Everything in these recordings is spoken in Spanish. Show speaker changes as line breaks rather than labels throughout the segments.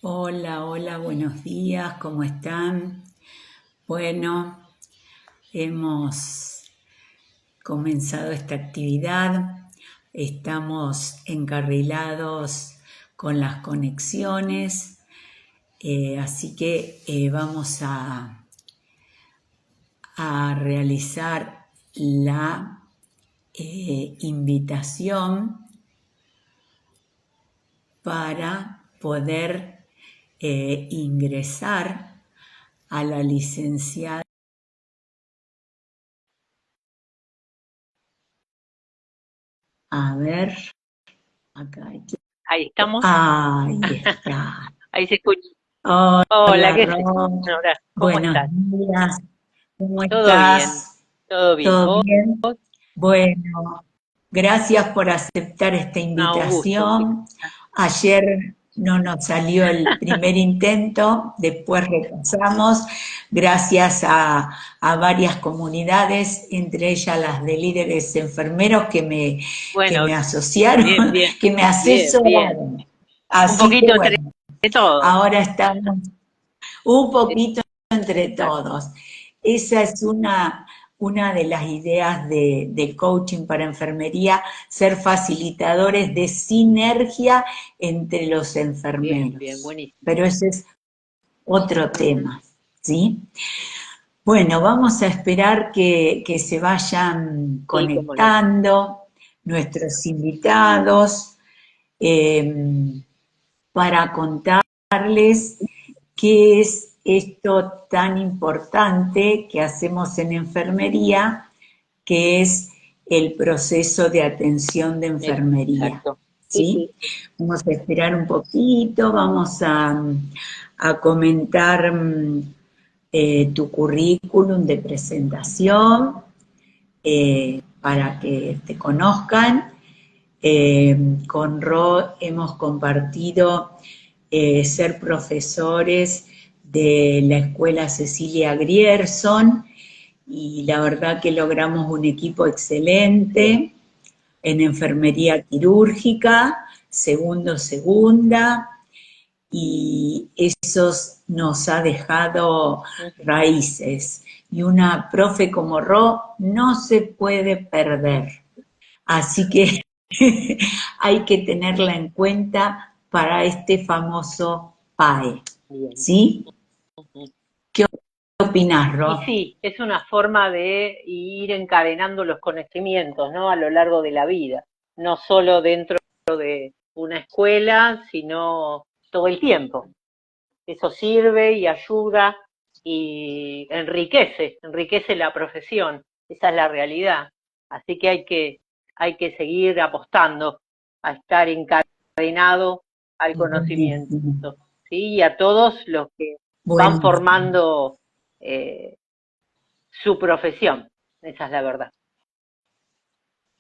Hola, hola, buenos días, ¿cómo están? Bueno, hemos comenzado esta actividad, estamos encarrilados con las conexiones, así que vamos a realizar la invitación para poder ingresar a la licenciada. A ver, acá.
Ahí estamos.
Ahí está.
Ahí se escucha. Hola,
Hola,
¿qué haces?
Ro.
Nora? ¿Cómo
Buenos
estás?
días. ¿Cómo
Todo bien,
estás?
todo bien.
¿Todo
¿Vos?
bien? Bueno, gracias por aceptar esta
No, un gusto.
invitación. Ayer no nos salió el primer intento, después repasamos, gracias a varias comunidades, entre ellas las de líderes enfermeros que
Bueno,
me asociaron,
bien,
que me
bien, bien.
asesoraron.
Un
Así que
poquito entre
bueno,
todos.
ahora estamos un poquito entre todos. Esa es una de las ideas del coaching para enfermería, ser facilitadores de sinergia entre los
Bien, bien,
enfermeros.
buenísimo.
Pero ese es otro
Ujú.
tema, ¿sí? Bueno, vamos a esperar que se vayan
Sí, cómo no.
conectando nuestros invitados para contarles qué es esto tan importante que hacemos en enfermería, que es el proceso de atención de enfermería.
Exacto. Sí,
¿Sí?
sí.
Vamos a esperar un poquito, vamos a comentar tu currículum de presentación para que te conozcan. Con Ro hemos compartido ser profesores de la Escuela Cecilia Grierson y la verdad que logramos un equipo excelente en enfermería quirúrgica, segunda, y eso nos ha dejado
Ujú.
raíces. Y una profe como Ro no se puede perder. Así que hay que tenerla en cuenta para este famoso PAE.
Bien.
¿Sí?
Ujú.
¿Qué opinás,
Y
Ro?
sí, es una forma de ir encadenando los conocimientos, ¿no? A lo largo de la vida, no solo dentro de una escuela, sino todo el tiempo. Eso sirve y ayuda y enriquece la profesión. Esa es la realidad. Así que hay que seguir apostando a estar encadenado al conocimiento,
Buenísimo,
¿sí? Y a todos los que van
buenísimo,
formando eh, su profesión. Esa es la verdad.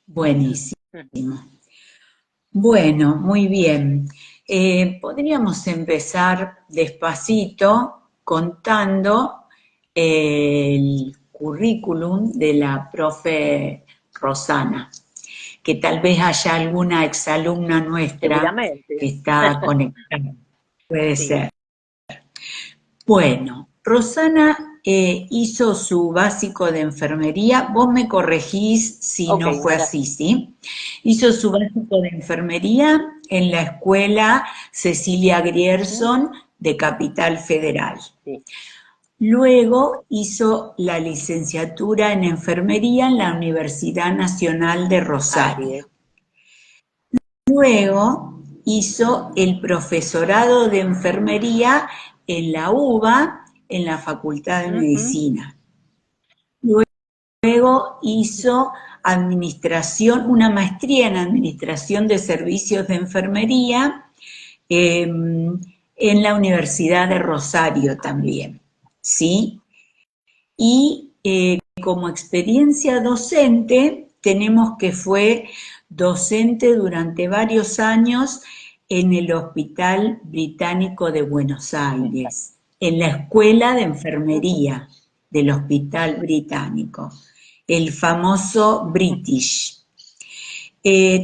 buenísimo.
Mm.
Bueno, muy bien. Podríamos empezar despacito contando el currículum de la profe Rosana, que tal vez haya alguna exalumna nuestra
Seguramente.
que está conectada. Puede
Sí.
ser. Bueno, Rosana hizo su básico de enfermería. Vos me corregís si
Ok,
no fue
Nora.
así, ¿sí? Hizo su básico de enfermería en la escuela Cecilia
Ujú.
Grierson de Capital Federal.
Sí.
Luego hizo la licenciatura en enfermería en la Universidad Nacional de
Así es.
Rosario. Luego hizo el profesorado de enfermería en la UBA, en la Facultad de
Ujú.
Medicina. Luego hizo administración, una maestría en administración de servicios de enfermería en la Universidad de Rosario
Ah, bien.
también, ¿sí? Y como experiencia docente, tenemos que fue docente durante varios años en el Hospital Británico de Buenos
Exacto.
Aires, en la Escuela de
Ujú.
Enfermería del Hospital Británico, el famoso British.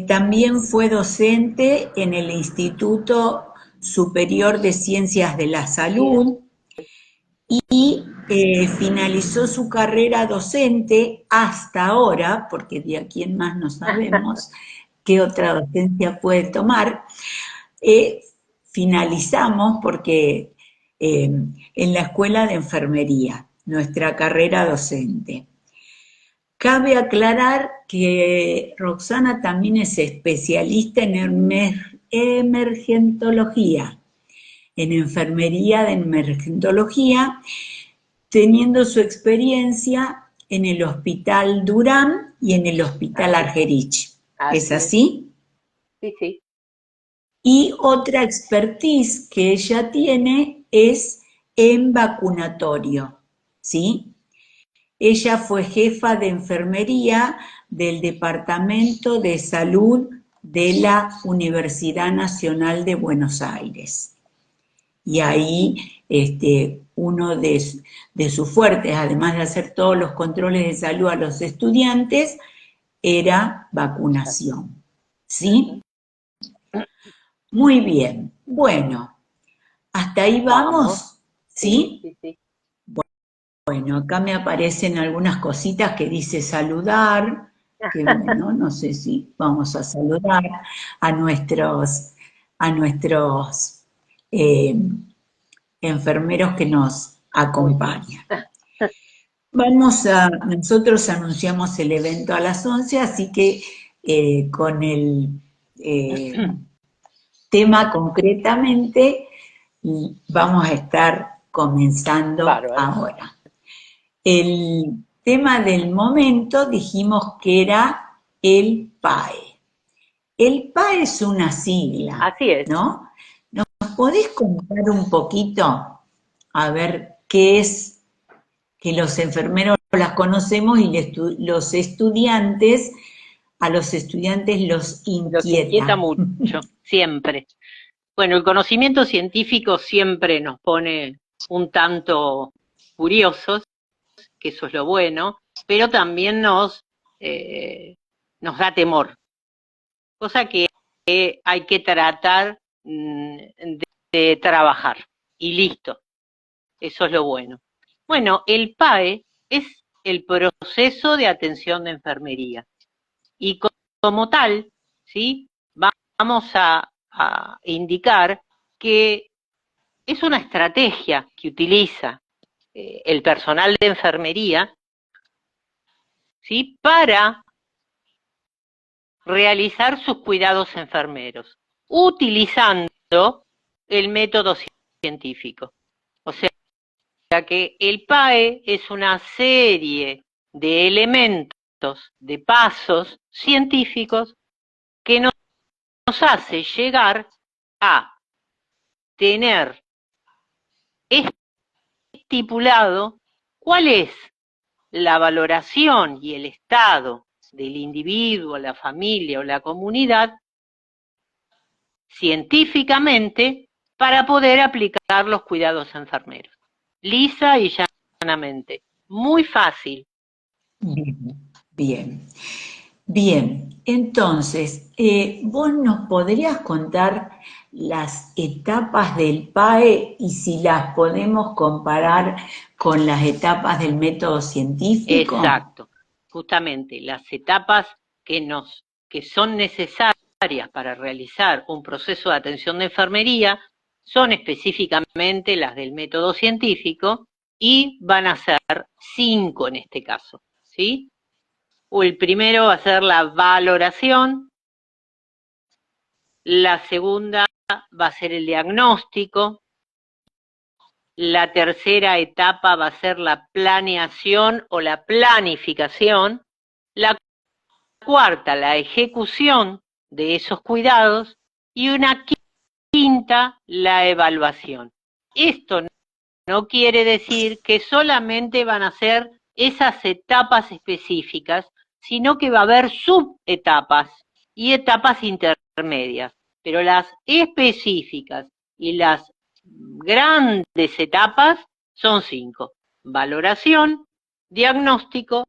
También fue docente en el Instituto Superior de Ciencias de la Salud y finalizó su carrera docente hasta ahora, porque de aquí en más no sabemos qué otra docencia puede tomar. Finalizamos porque en la Escuela de Enfermería, nuestra carrera docente. Cabe aclarar que Roxana también es especialista en emergentología, en enfermería de emergentología, teniendo su experiencia en el Hospital Durán y en el Hospital Argerich. ¿Es así?
Sí, sí.
Y otra expertise que ella tiene es en vacunatorio, ¿sí? Ella fue jefa de enfermería del Departamento de Salud de la Universidad Nacional de Buenos Aires. Y ahí uno de sus fuertes, además de hacer todos los controles de salud a los estudiantes, era vacunación. ¿Sí? Muy bien. Bueno, ¿hasta ahí vamos? ¿Sí?
Sí, sí.
Bueno, acá me aparecen algunas cositas que dice saludar, que bueno, no sé si vamos a saludar a nuestros enfermeros que nos acompañan. Nosotros anunciamos el evento a las 11, así que con el tema concretamente vamos a estar comenzando ahora. El tema del momento dijimos que era el PAE. El PAE es una sigla,
así es,
¿no? ¿Nos podés contar un poquito a ver qué es que los enfermeros las conocemos y los estudiantes, a los estudiantes los inquieta
mucho, siempre. Bueno, el conocimiento científico siempre nos pone un tanto curiosos, que eso es lo bueno, pero también nos da temor, cosa que hay que tratar de trabajar, y listo, eso es lo bueno. Bueno, el PAE es el proceso de atención de enfermería, y como tal, ¿sí? Vamos a indicar que es una estrategia que utiliza el personal de enfermería, ¿sí? Para realizar sus cuidados enfermeros, utilizando el método científico. O sea que el PAE es una serie de elementos, de pasos científicos que nos hace llegar a tener estipulado cuál es la valoración y el estado del individuo, la familia o la comunidad científicamente para poder aplicar los cuidados enfermeros. Lisa y llanamente. Muy fácil.
Bien. Bien, entonces, ¿vos nos podrías contar las etapas del PAE y si las podemos comparar con las etapas del método científico?
Exacto, justamente las etapas que son necesarias para realizar un proceso de atención de enfermería son específicamente las del método científico y van a ser 5 en este caso, ¿sí? O el primero va a ser la valoración, la segunda va a ser el diagnóstico, la tercera etapa va a ser la planeación o la planificación, la cuarta la ejecución de esos cuidados y una quinta la evaluación. Esto no quiere decir que solamente van a ser esas etapas específicas, sino que va a haber subetapas y etapas intermedias, pero las específicas y las grandes etapas son 5: valoración, diagnóstico,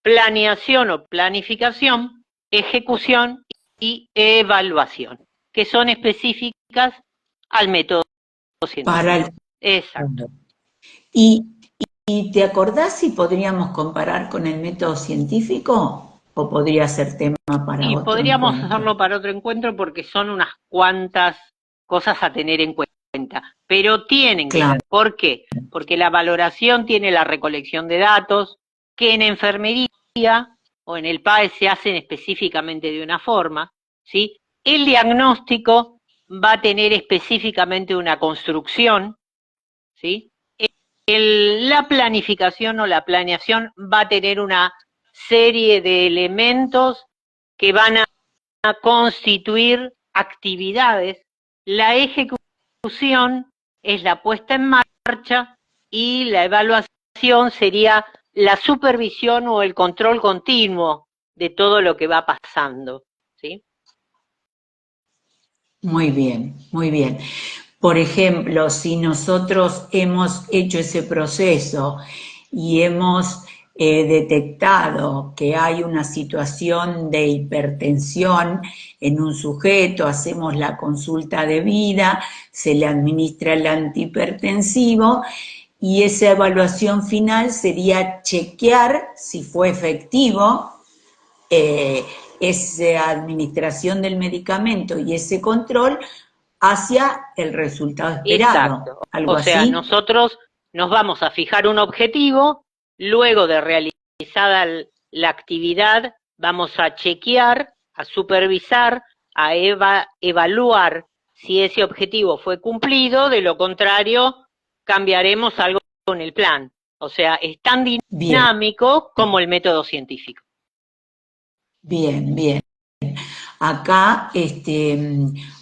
planeación o planificación, ejecución y evaluación, que son específicas al método
para
científico. Exacto.
¿Y, ¿Y te acordás si podríamos comparar con el método científico? ¿O podría ser tema para
Y
otro
podríamos
encuentro?
hacerlo para otro encuentro porque son unas cuantas cosas a tener en cuenta, pero tienen que
Claro,
ver. ¿Por qué? Porque la valoración tiene la recolección de datos, que en enfermería o en el PAE se hacen específicamente de una forma, ¿sí? El diagnóstico va a tener específicamente una construcción, ¿sí? La planificación o la planeación va a tener una serie de elementos que van a constituir actividades. La ejecución es la puesta en marcha y la evaluación sería la supervisión o el control continuo de todo lo que va pasando, ¿sí?
muy bien, muy bien. Por ejemplo, si nosotros hemos hecho ese proceso y hemos detectado que hay una situación de hipertensión en un sujeto, hacemos la consulta debida, se le administra el antihipertensivo y esa evaluación final sería chequear si fue efectivo eh, esa administración del medicamento y ese control hacia el resultado esperado.
Exacto.
¿Algo
O sea,
así?
nosotros nos vamos a fijar un objetivo, luego de realizada la actividad, vamos a chequear, a supervisar, a evaluar si ese objetivo fue cumplido, de lo contrario, cambiaremos algo con el plan. O sea, es tan
Bien,
dinámico como el método científico.
bien, bien. Acá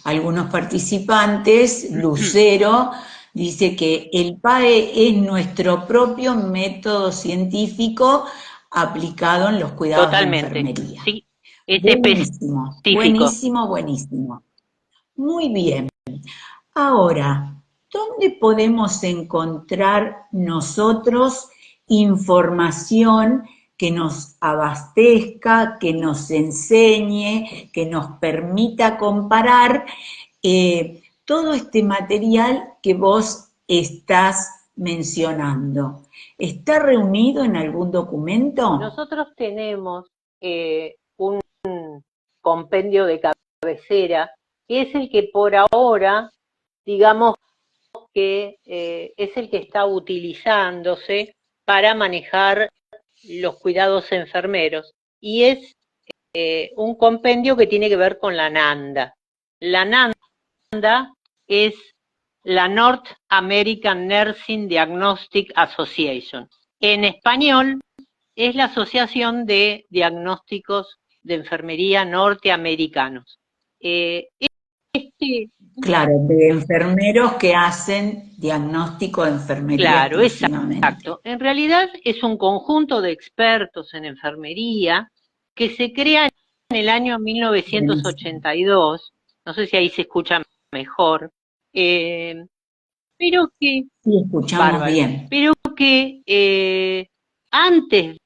algunos participantes, Lucero, dice que el PAE es nuestro propio método científico aplicado en los cuidados de
Totalmente.
enfermería.
Sí, es
Buenísimo,
específico.
buenísimo, buenísimo. Muy bien. Ahora, ¿dónde podemos encontrar nosotros información que nos abastezca, que nos enseñe, que nos permita comparar todo este material que vos estás mencionando? ¿Está reunido en algún documento?
Nosotros tenemos un compendio de cabecera, que es el que por ahora, digamos que es el que está utilizándose para manejar los cuidados enfermeros. Y es un compendio que tiene que ver con la NANDA. La NANDA es la North American Nursing Diagnostic Association. En español es la Asociación de Diagnósticos de Enfermería Norteamericanos. Este,
Claro, de enfermeros que hacen diagnóstico de enfermería
claro,
exclusivamente.
exacto. En realidad es un conjunto de expertos en enfermería que se crea en el año
Buenísimo.
1982, no sé si ahí se escucha mejor, eh, pero que,
Sí, escuchamos
bárbaro,
bien.
pero que antes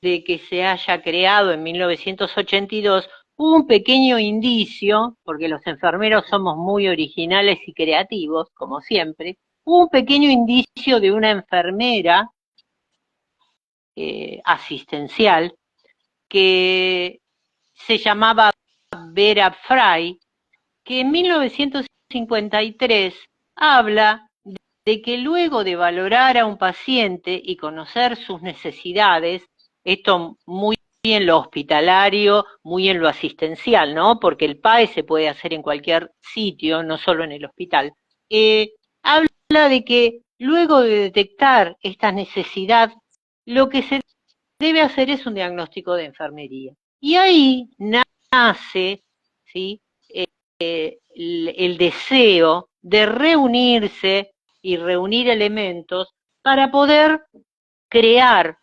de que se haya creado en 1982, hubo un pequeño indicio, porque los enfermeros somos muy originales y creativos, como siempre, hubo un pequeño indicio de una enfermera asistencial que se llamaba Vera Fry, que en 1953 habla de que luego de valorar a un paciente y conocer sus necesidades, esto muy en lo hospitalario, muy en lo asistencial, ¿no? Porque el PAE se puede hacer en cualquier sitio, no solo en el hospital. Habla de que luego de detectar esta necesidad, lo que se debe hacer es un diagnóstico de enfermería. Y ahí nace, ¿sí? El deseo de reunirse y reunir elementos para poder crear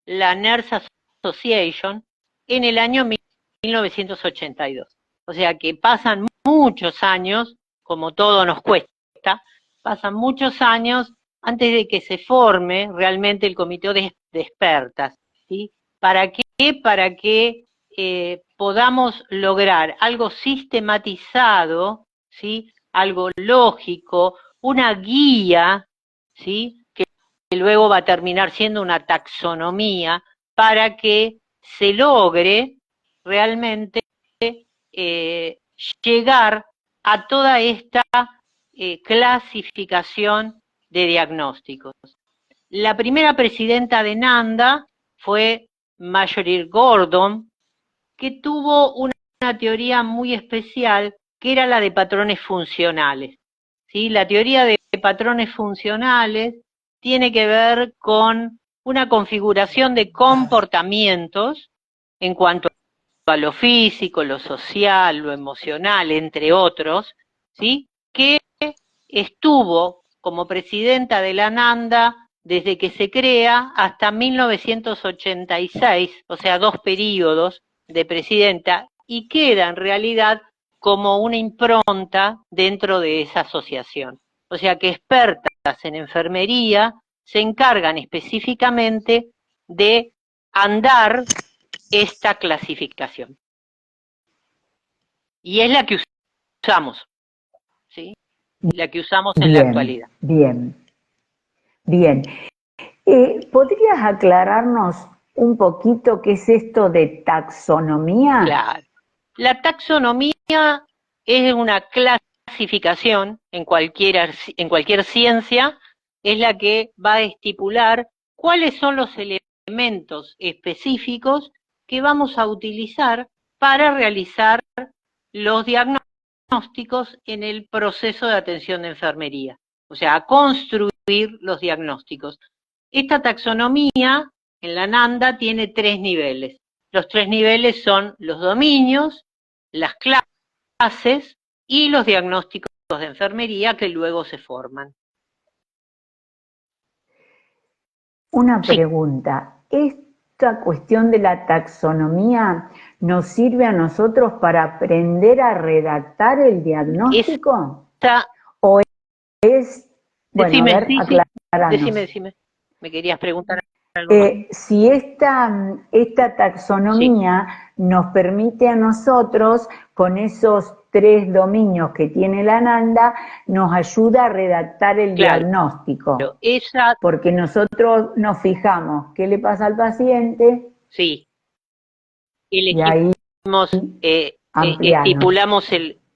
la Nurse Association en el año 1982. O sea que pasan muchos años, como todo nos cuesta, pasan muchos años antes de que se forme realmente el comité de expertas. ¿Sí? ¿Para qué? Para que podamos lograr algo sistematizado, ¿sí? algo lógico, una guía, ¿sí? Que luego va a terminar siendo una taxonomía para que se logre realmente llegar a toda esta clasificación de diagnósticos. La primera presidenta de NANDA fue Marjorie Gordon, que tuvo una teoría muy especial, que era la de patrones funcionales. ¿Sí? La teoría de patrones funcionales tiene que ver con una configuración de comportamientos en cuanto a lo físico, lo social, lo emocional, entre otros, ¿sí? Que estuvo como presidenta de la NANDA desde que se crea hasta 1986, o sea, 2 periodos de presidenta, y queda en realidad como una impronta dentro de esa asociación. O sea que expertas en enfermería se encargan específicamente de andar esta clasificación. Y es la que usamos, ¿sí? La que usamos en la actualidad.
Bien, bien. ¿Podrías aclararnos un poquito qué es esto de taxonomía?
Claro. La taxonomía es una clasificación en cualquier ciencia, es la que va a estipular cuáles son los elementos específicos que vamos a utilizar para realizar los diagnósticos en el proceso de atención de enfermería, o sea, a construir los diagnósticos. Esta taxonomía en la NANDA tiene 3 niveles. Los 3 niveles son los dominios, las clases y los diagnósticos de enfermería que luego se forman.
Una pregunta. ¿Esta cuestión de la taxonomía nos sirve a nosotros para aprender a redactar el diagnóstico? ¿O es... Bueno, a ver, aclaranos.
Decime. ¿Me querías preguntar algo más?
Si esta taxonomía nos permite a nosotros, con esos 3 dominios que tiene la NANDA, nos ayuda a redactar el diagnóstico. Porque nosotros nos fijamos qué le pasa al paciente.
Sí. Y ahí estipulamos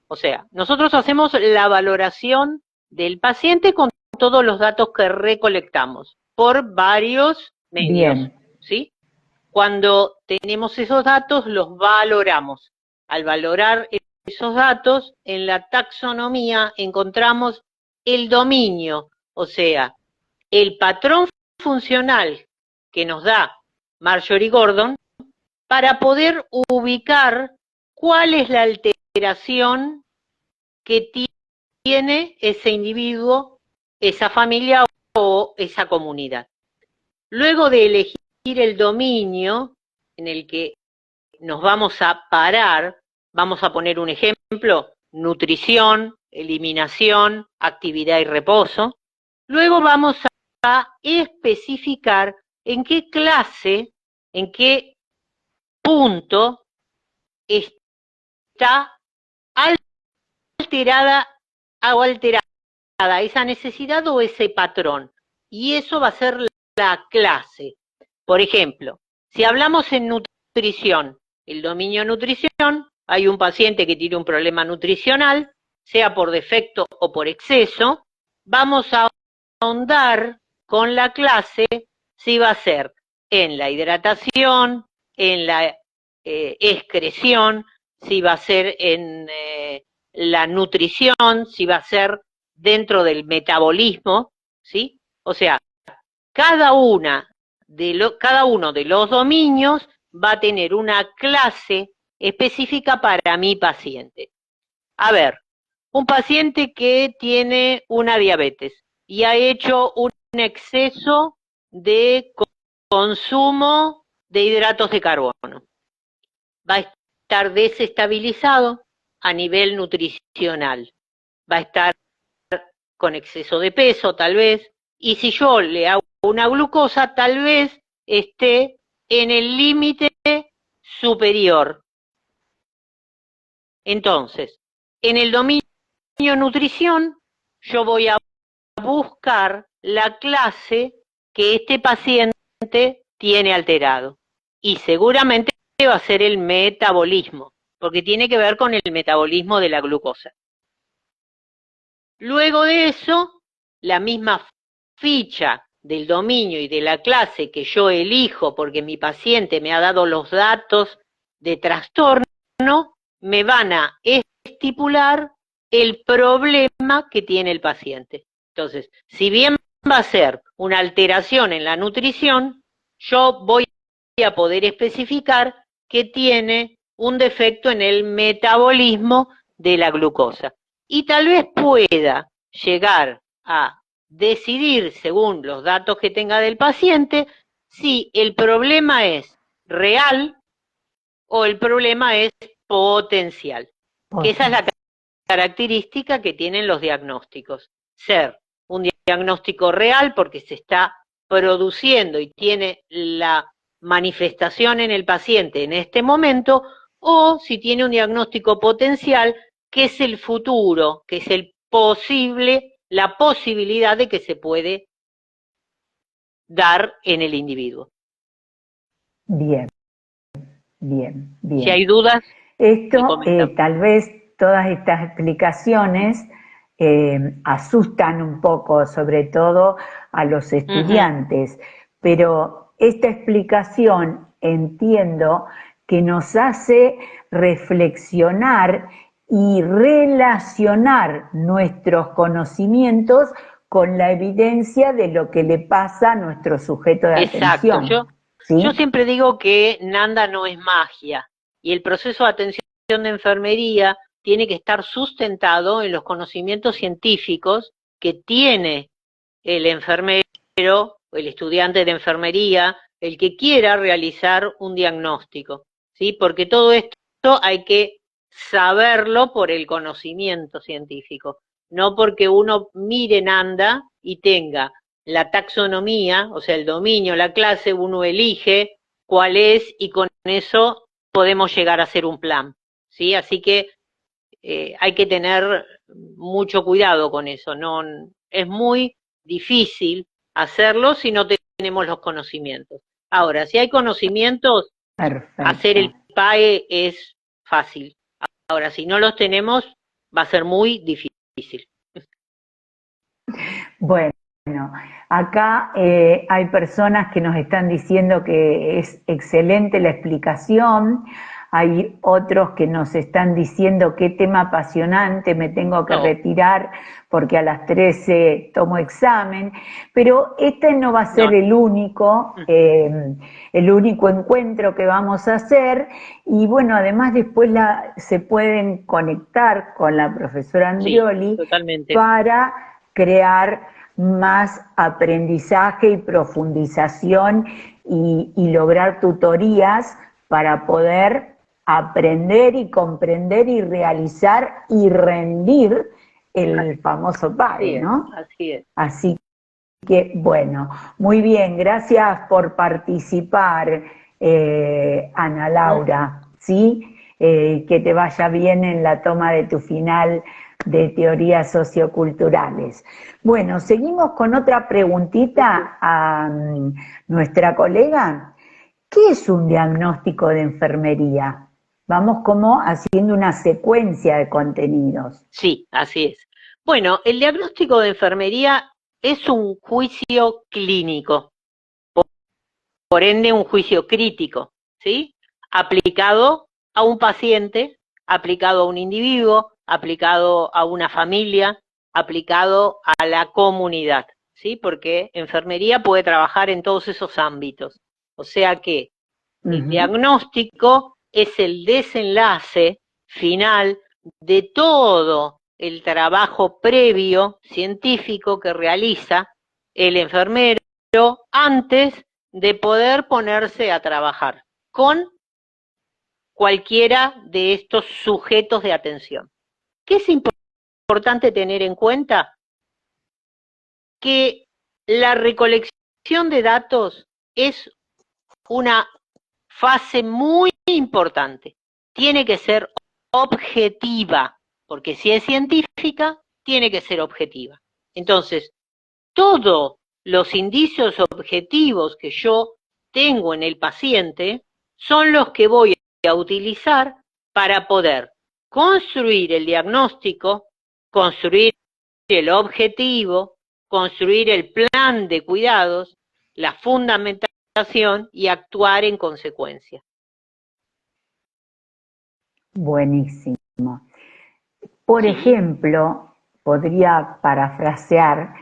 o sea, nosotros hacemos la valoración del paciente con todos los datos que recolectamos por varios medios, ¿sí? Cuando tenemos esos datos, los valoramos. Al valorar esos datos, en la taxonomía encontramos el dominio, o sea, el patrón funcional que nos da Marjorie Gordon para poder ubicar cuál es la alteración que tiene ese individuo, esa familia o esa comunidad. Luego de elegir el dominio en el que nos vamos a parar, vamos a poner un ejemplo, nutrición, eliminación, actividad y reposo. Luego vamos a especificar en qué clase, en qué punto está alterada esa necesidad o ese patrón. Y eso va a ser la clase. Por ejemplo, si hablamos en nutrición, el dominio nutrición, hay un paciente que tiene un problema nutricional, sea por defecto o por exceso, vamos a ahondar con la clase si va a ser en la hidratación, en la excreción, si va a ser en la nutrición, si va a ser dentro del metabolismo, ¿sí? O sea, cada uno de los dominios va a tener una clase específica para mi paciente. A ver, un paciente que tiene una diabetes y ha hecho un exceso de consumo de hidratos de carbono. Va a estar desestabilizado a nivel nutricional. Va a estar con exceso de peso, tal vez, y si yo le hago una glucosa, tal vez esté en el límite superior. Entonces, en el dominio nutrición, yo voy a buscar la clase que este paciente tiene alterado. Y seguramente va a ser el metabolismo, porque tiene que ver con el metabolismo de la glucosa. Luego de eso, la misma ficha del dominio y de la clase que yo elijo porque mi paciente me ha dado los datos de trastorno, me van a estipular el problema que tiene el paciente. Entonces, si bien va a ser una alteración en la nutrición, yo voy a poder especificar que tiene un defecto en el metabolismo de la glucosa. Y tal vez pueda llegar a decidir, según los datos que tenga del paciente, si el problema es real o el problema es potencial. Que esa es la característica que tienen los diagnósticos. Ser un diagnóstico real porque se está produciendo y tiene la manifestación en el paciente en este momento, o si tiene un diagnóstico potencial, que es el futuro, que es el posible, la posibilidad de que se puede dar en el individuo.
Bien, bien, bien.
Si hay dudas,
esto, tal vez todas estas explicaciones asustan un poco, sobre todo a los estudiantes, pero esta explicación entiendo que nos hace reflexionar y relacionar nuestros conocimientos con la evidencia de lo que le pasa a nuestro sujeto de atención.
Exacto. Yo siempre digo que Nanda no es magia y el proceso de atención de enfermería tiene que estar sustentado en los conocimientos científicos que tiene el enfermero, el estudiante de enfermería, el que quiera realizar un diagnóstico, ¿sí? Porque todo esto hay que saberlo por el conocimiento científico, no porque uno mire Nanda y tenga la taxonomía, o sea, el dominio, la clase, uno elige cuál es y con eso podemos llegar a hacer un plan, ¿sí? Así que hay que tener mucho cuidado con eso, no es muy difícil hacerlo si no tenemos los conocimientos. Ahora, si hay conocimientos, hacer el PAE es fácil. Ahora, si no los tenemos, va a ser muy difícil.
Bueno, acá hay personas que nos están diciendo que es excelente la explicación, hay otros que nos están diciendo qué tema apasionante, me tengo que retirar porque a las 13 tomo examen, pero este no va a ser el único encuentro que vamos a hacer, y bueno, además después se pueden conectar con la profesora Andrioli para crear más aprendizaje y profundización y lograr tutorías para poder aprender y comprender y realizar y rendir el famoso PAE, ¿no?
Así es.
Así que, bueno, muy bien, gracias por participar, Ana Laura, ¿sí? Que te vaya bien en la toma de tu final de teorías socioculturales. Bueno, seguimos con otra preguntita a nuestra colega. ¿Qué es un diagnóstico de enfermería? Vamos como haciendo una secuencia de contenidos.
Sí, así es. Bueno, el diagnóstico de enfermería es un juicio clínico, por ende un juicio crítico, ¿sí? Aplicado a un paciente, aplicado a un individuo, aplicado a una familia, aplicado a la comunidad, ¿sí? Porque enfermería puede trabajar en todos esos ámbitos. O sea que el diagnóstico es el desenlace final de todo el trabajo previo científico que realiza el enfermero antes de poder ponerse a trabajar con cualquiera de estos sujetos de atención. ¿Qué es importante tener en cuenta? Que la recolección de datos es una fase muy importante. Tiene que ser objetiva, porque si es científica, tiene que ser objetiva. Entonces, todos los indicios objetivos que yo tengo en el paciente son los que voy a utilizar para poder construir el diagnóstico, construir el objetivo, construir el plan de cuidados, la fundamentación y actuar en consecuencia.
Buenísimo. Por ejemplo, podría parafrasear,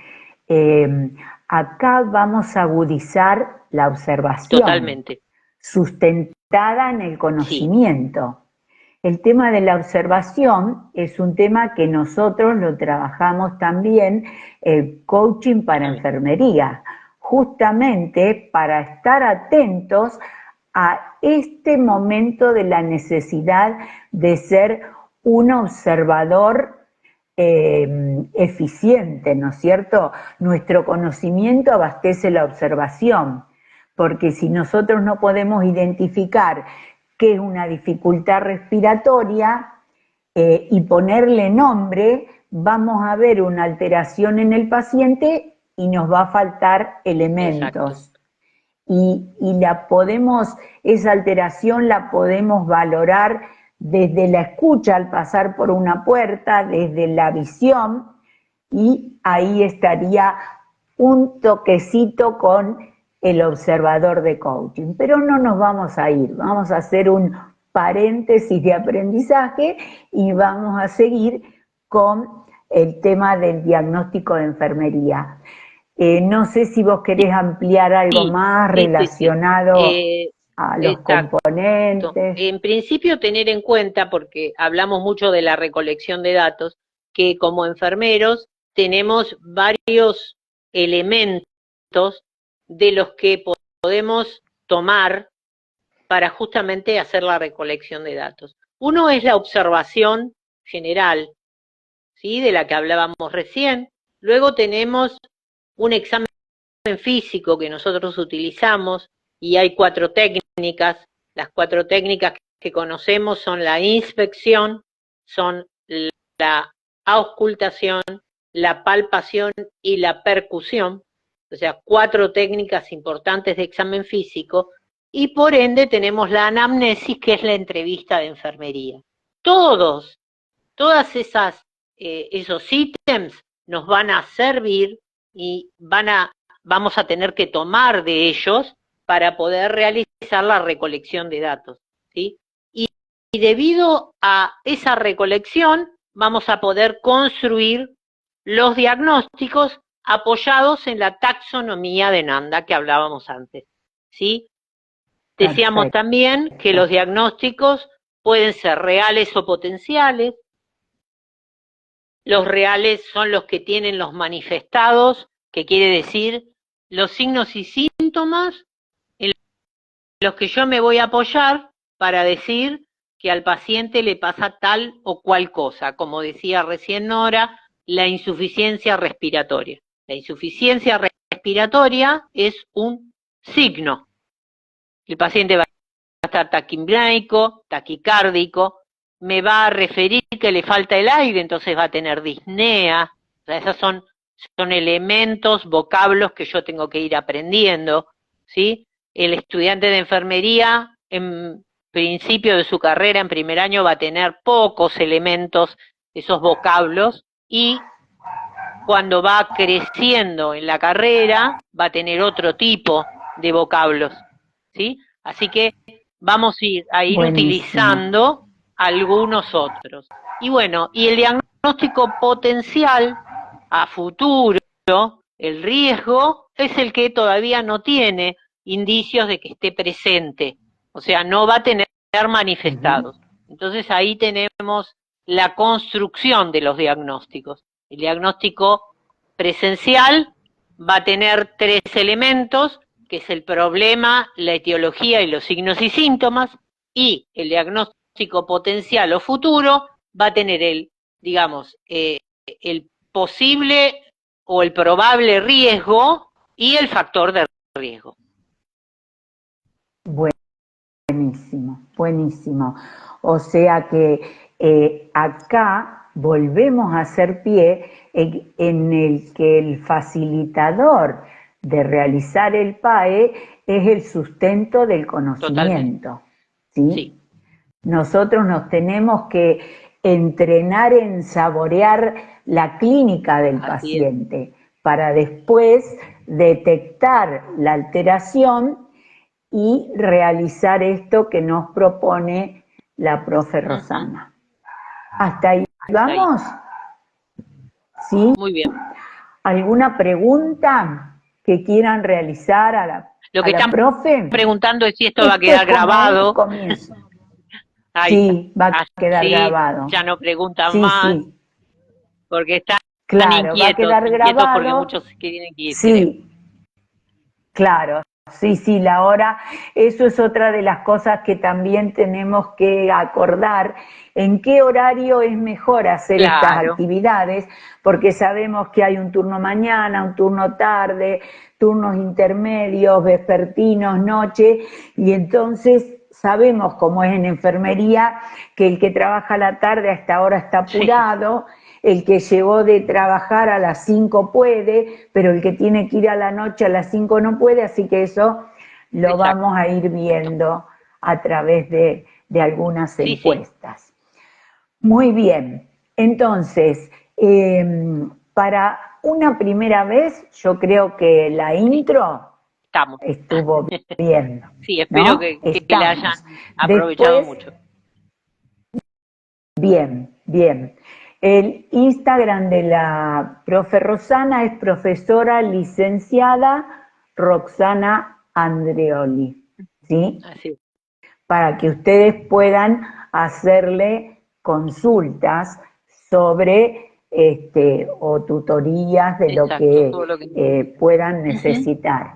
acá vamos a agudizar la observación.
Totalmente.
Sustentada en el conocimiento. Sí. El tema de la observación es un tema que nosotros lo trabajamos también, el coaching para enfermería, justamente para estar atentos a este momento de la necesidad de ser un observador eficiente, ¿no es cierto? Nuestro conocimiento abastece la observación, porque si nosotros no podemos identificar qué es una dificultad respiratoria y ponerle nombre, vamos a ver una alteración en el paciente y nos va a faltar elementos. Y esa alteración la podemos valorar desde la escucha al pasar por una puerta, desde la visión, y ahí estaría un toquecito con el observador de coaching. Pero no nos vamos a ir, vamos a hacer un paréntesis de aprendizaje y vamos a seguir con el tema del diagnóstico de enfermería. No sé si vos querés ampliar algo más relacionado a los componentes.
En principio tener en cuenta, porque hablamos mucho de la recolección de datos, que como enfermeros tenemos varios elementos de los que podemos tomar para justamente hacer la recolección de datos. Uno es la observación general, ¿sí?, de la que hablábamos recién. Luego tenemos un examen físico que nosotros utilizamos y hay 4 técnicas. Las 4 técnicas que conocemos son la inspección, son la auscultación, la palpación y la percusión. O sea, 4 técnicas importantes de examen físico, y por ende tenemos la anamnesis, que es la entrevista de enfermería. Todos esos ítems nos van a servir y vamos a tener que tomar de ellos para poder realizar la recolección de datos, ¿sí? Y debido a esa recolección vamos a poder construir los diagnósticos apoyados en la taxonomía de Nanda que hablábamos antes, ¿sí? Decíamos también que los diagnósticos pueden ser reales o potenciales. Los reales son los que tienen los manifestados, que quiere decir los signos y síntomas en los que yo me voy a apoyar para decir que al paciente le pasa tal o cual cosa, como decía recién Nora, la insuficiencia respiratoria. La insuficiencia respiratoria es un signo. El paciente va a estar taquipnéico, taquicárdico, me va a referir que le falta el aire, entonces va a tener disnea. O sea, esos son elementos, vocablos que yo tengo que ir aprendiendo, ¿sí? El estudiante de enfermería, en principio de su carrera, en primer año, va a tener pocos elementos, esos vocablos, y cuando va creciendo en la carrera, va a tener otro tipo de vocablos, ¿sí? Así que vamos a ir utilizando algunos otros. Y bueno, y el diagnóstico potencial a futuro, el riesgo, es el que todavía no tiene indicios de que esté presente, o sea, no va a tener manifestados. Entonces ahí tenemos la construcción de los diagnósticos. El diagnóstico presencial va a tener 3 elementos, que es el problema, la etiología y los signos y síntomas, y el diagnóstico potencial o futuro va a tener el posible o el probable riesgo y el factor de riesgo.
Buenísimo, buenísimo. O sea que acá volvemos a hacer pie en el que el facilitador de realizar el PAE es el sustento del conocimiento. ¿Sí?
Sí.
Nosotros nos tenemos que entrenar en saborear la clínica del paciente para después detectar la alteración y realizar esto que nos propone la profe Rosana. ¿Hasta ahí vamos? ¿Sí?
Muy bien.
¿Alguna pregunta que quieran realizar a la
Lo que están
profe?
Preguntando es si esto va a quedar grabado.
Sí, va a quedar grabado.
Ya no preguntan
sí,
más,
sí.
porque están
Claro,
inquietos,
va a quedar grabado.
porque muchos quieren que
sí, claro, sí, la hora, eso es otra de las cosas que también tenemos que acordar, en qué horario es mejor hacer estas actividades, porque sabemos que hay un turno mañana, un turno tarde, turnos intermedios, vespertinos, noche, y entonces sabemos, como es en enfermería, que el que trabaja a la tarde hasta ahora está apurado, el que llegó de trabajar a las 5 puede, pero el que tiene que ir a la noche a las 5 no puede, así que eso lo vamos a ir viendo a través de algunas encuestas. Muy bien, entonces, para una primera vez, yo creo que la intro estuvo bien.
Sí, espero
¿no?
que la hayan aprovechado mucho.
Bien. El Instagram de la profe Rosana es profesora licenciada Roxana Andreoli, ¿sí?
Así.
Para que ustedes puedan hacerle consultas sobre o tutorías de lo que puedan necesitar.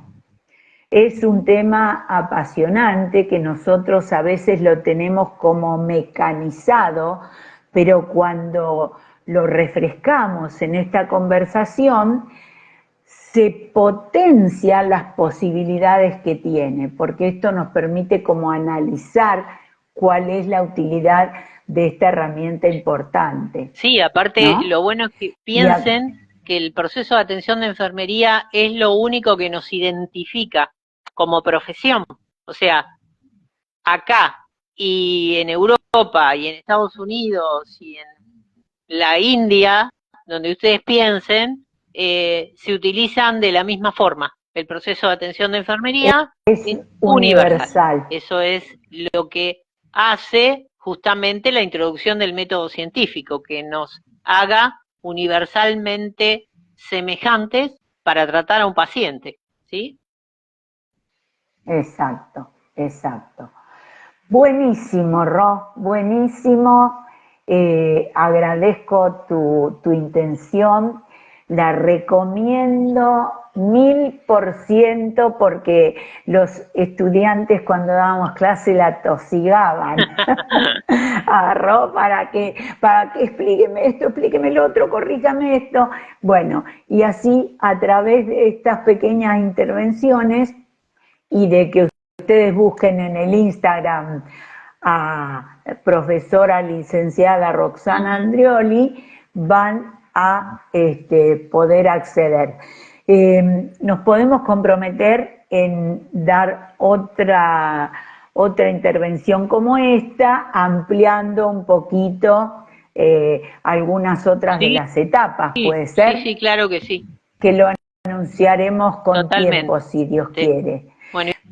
Es un tema apasionante que nosotros a veces lo tenemos como mecanizado, pero cuando lo refrescamos en esta conversación, se potencian las posibilidades que tiene, porque esto nos permite como analizar cuál es la utilidad de esta herramienta importante.
Sí, aparte, ¿no? Lo bueno es que piensen que el proceso de atención de enfermería es lo único que nos identifica como profesión. O sea, acá y en Europa y en Estados Unidos y en la India, donde ustedes piensen, se utilizan de la misma forma. El proceso de atención de enfermería es universal. Eso es lo que hace justamente la introducción del método científico, que nos haga universalmente semejantes para tratar a un paciente, ¿sí?
Exacto. Buenísimo, Ro, buenísimo. Agradezco tu intención, la recomiendo 1000% porque los estudiantes cuando dábamos clase la tosigaban a Ro para que explíqueme esto, explíqueme lo otro, corríjame esto. Bueno, y así a través de estas pequeñas intervenciones y de que ustedes busquen en el Instagram a profesora licenciada Roxana Andreoli, van a poder acceder. Nos podemos comprometer en dar otra intervención como esta, ampliando un poquito algunas otras de las etapas, ¿puede ser?
Sí, claro que sí.
Que lo anunciaremos con tiempo, si Dios quiere.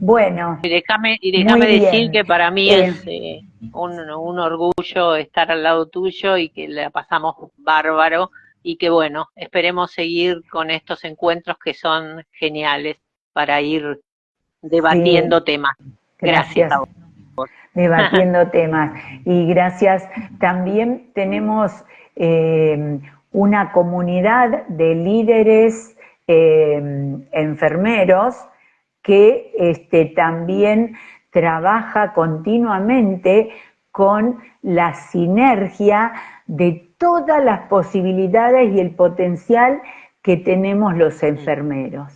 Bueno,
y déjame decir que para mí es un orgullo estar al lado tuyo y que la pasamos bárbaro y que bueno, esperemos seguir con estos encuentros que son geniales para ir debatiendo temas. Gracias a vos.
Debatiendo temas. Y gracias. También tenemos una comunidad de líderes enfermeros que también trabaja continuamente con la sinergia de todas las posibilidades y el potencial que tenemos los enfermeros,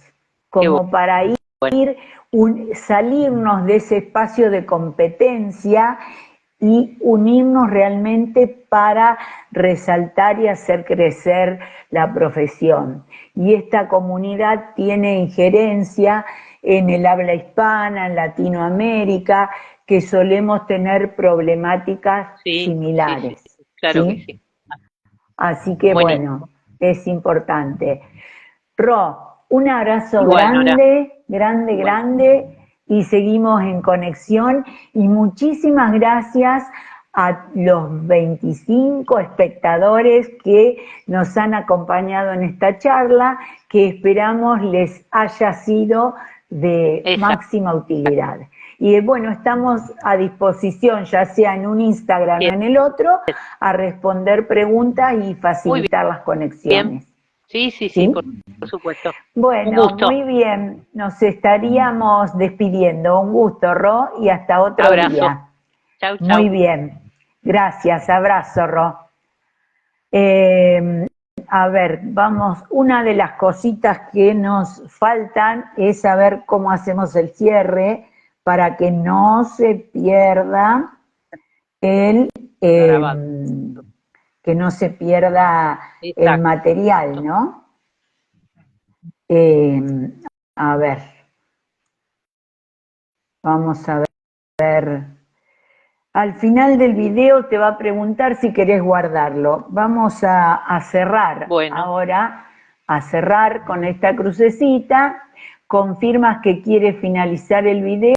como para salirnos de ese espacio de competencia y unirnos realmente para resaltar y hacer crecer la profesión. Y esta comunidad tiene injerencia en el habla hispana, en Latinoamérica, que solemos tener problemáticas similares.
Sí, claro que sí.
Así que bueno, es importante. Ro, un abrazo grande, y seguimos en conexión, y muchísimas gracias a los 25 espectadores que nos han acompañado en esta charla, que esperamos les haya sido de máxima utilidad. Y bueno, estamos a disposición, ya sea en un Instagram o en el otro, a responder preguntas y facilitar las conexiones.
Sí, por supuesto.
Bueno, muy bien, nos estaríamos despidiendo. Un gusto, Ro, y hasta otro día.
Chau, chau.
Muy bien, gracias, abrazo, Ro. A ver, vamos, una de las cositas que nos faltan es saber cómo hacemos el cierre para que no se pierda el que no se pierda el material, ¿no? A ver, vamos a ver. Al final del video te va a preguntar si querés guardarlo. Vamos a cerrar ahora, a cerrar con esta crucecita. Confirmas que quieres finalizar el video.